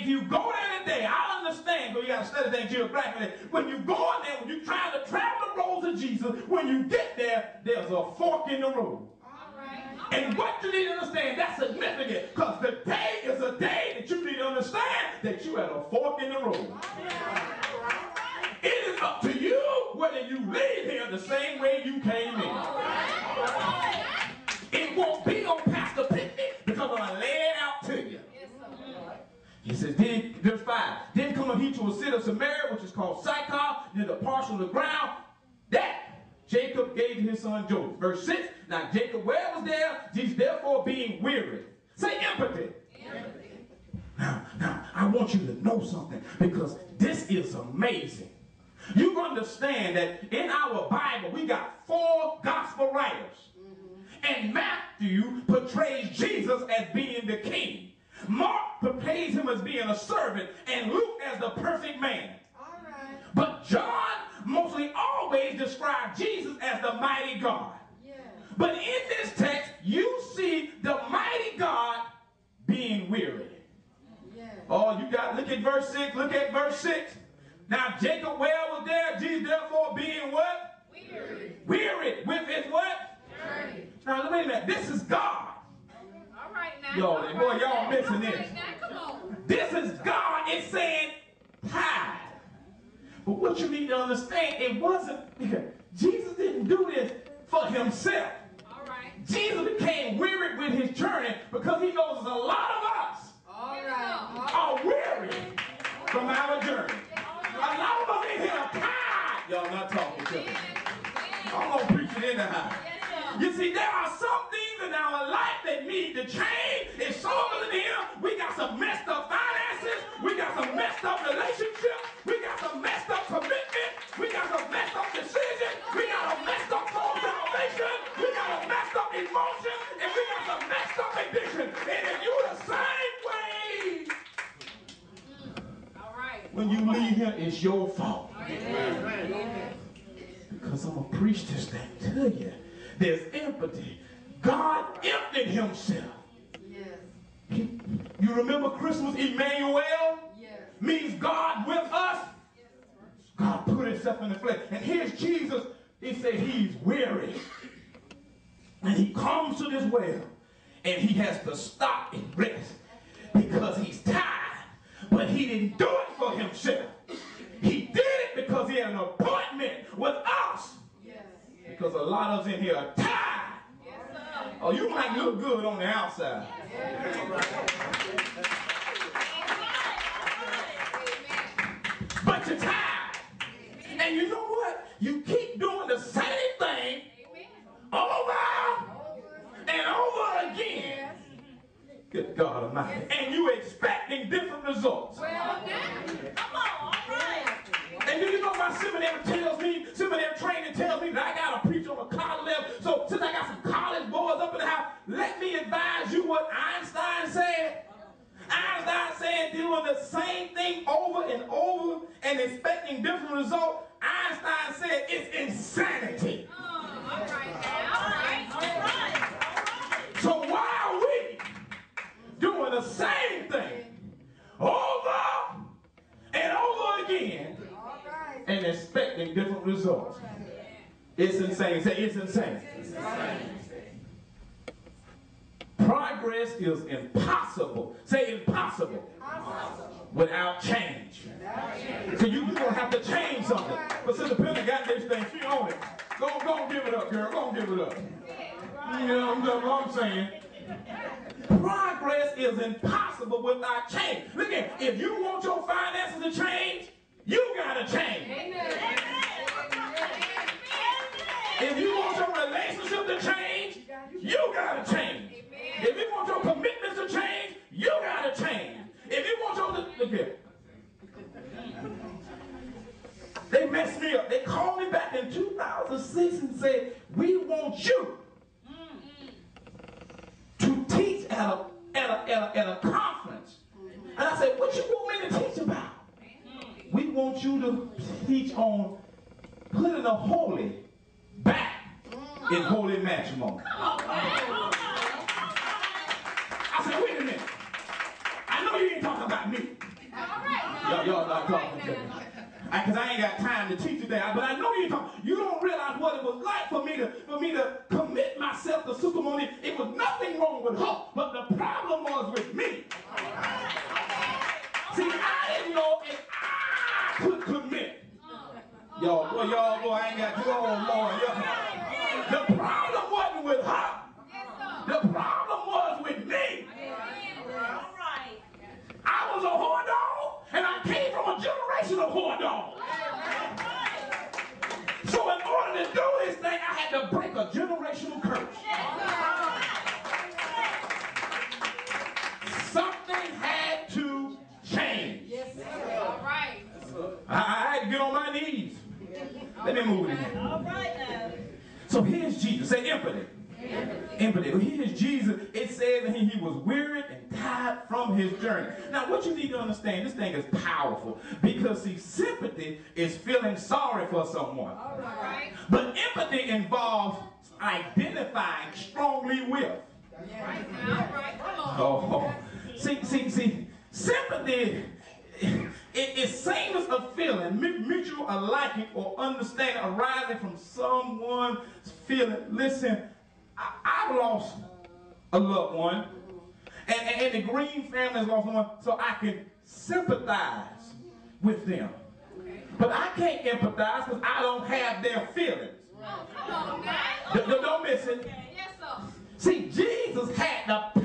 if you go there today, I understand, because you got to study things geographically. When you go in there, when you're trying to travel the roads of Jesus, when you get there, there's a fork in the road. And what you need to understand, that's significant, because the day is a day that you need to understand that you at a fork in the road. It is up to you whether you leave here the same way you came in. It won't be on Pastor Picnic, because I'm going to lay it out to you. He says, verse 5, then come he to a city of Samaria, which is called Sychar, near the parcel of the ground, that Jacob gave to his son Joseph. Verse 6, now Jacob well was there, Jesus therefore being weary. Say impotent. Now, I want you to know something, because this is amazing. You understand that in our Bible, we got 4 gospel writers. And Matthew portrays Jesus as being the king. Mark portrays him as being a servant, and Luke as the perfect man. But John mostly always described Jesus as the mighty God. But in this text, you see the mighty God being weary. Oh, you got, look at verse 6, look at verse 6. Now Jacob well was there, Jesus therefore being what? Wearied with his what? Journey. Now wait a minute, this is God. All right now. Y'all missing this. Now, come on. This is God. It's saying tired. But what you need to understand, it wasn't, Jesus didn't do this for himself. All right. Jesus became weary with his journey because he knows there's a lot of us are weary from our journey. A lot of us in here are tired. Y'all not talking to me. I'm going to preach it anyhow. You see, there are some things in our life that need to change. And some of us in here, we got some messed up finances. We got some messed up relationships. We got some messed up commitment. We got some messed up decisions. We got a messed up soul salvation. We got a messed up emotion. And we got some messed up addiction. And if you the same way, when you leave here, it's your fault. Because I'm going to preach this thing to you. There's empathy. God emptied himself. You remember Christmas, Emmanuel? Means God with us. God put himself in the flesh. And here's Jesus. He said he's weary. And he comes to this well. And he has to stop and rest. Because he's tired. But he didn't do it for himself. He did it because he had an appointment with us. Because a lot of us in here are tired. Oh, you might look good on the outside. But you're tired. And you know what? You keep doing the same thing over and over again. Good God Almighty. And you expecting different results. Come on, all right. And do you know my seminary tells me, seminary training tells me that I got to preach on a college level. So since I got some college boys up in the house, let me advise you what Einstein said. Einstein said doing the same thing over and over and expecting different results. Einstein said it's insanity. Oh, all right now. All right. So why are we doing the same thing over and over again and expecting different results? It's insane. Say it's insane. Progress is impossible. Say impossible. Without change. So you're going to have to change something. But Sister Penny got this thing. She on it. Go give it up, girl. Go give it up. You know what I'm saying? Progress is impossible without change. Look at, if you want your finances to change, you gotta change. If you want your relationship to change, you gotta change. If you want your commitments to change, you gotta change. If you want your, look here. They messed me up. They called me back in 2006 and said, we want you to teach at a conference. And I said, what you want me to teach about? We want you to teach on putting the holy back in holy matrimony. I said, wait a minute. I know you ain't talking about me. Y'all not talking to me. Because I ain't got time to teach today. But I know you talking. You don't realize what it was like for me to commit myself to Sister Monique. It was nothing wrong with her, but the problem was with me. See, I didn't know if I could commit. Y'all, boy, I ain't got to go on, Lord. The problem wasn't with her. The problem was with me. I was a whore dog, and I came from a generation of whore dogs. So in order to do this thing, I had to break a generational curse. Something had to change. I had to get on my knees. Let me move it in. All right now. So here's Jesus. Say empathy. Empathy. Well, here's Jesus. It says that he was wearied and tired from his journey. Now, what you need to understand, this thing is powerful. Because, see, sympathy is feeling sorry for someone. All right. But empathy involves identifying strongly with. Right now. All right. Come on. Oh, see, sympathy, it seems a feeling, mutual liking or understanding arising from someone's feeling. Listen, I've lost a loved one, and the Green family has lost one, so I can sympathize with them. But I can't empathize because I don't have their feelings. Oh, come on, guys. Don't miss it. Yes, sir. See, Jesus had the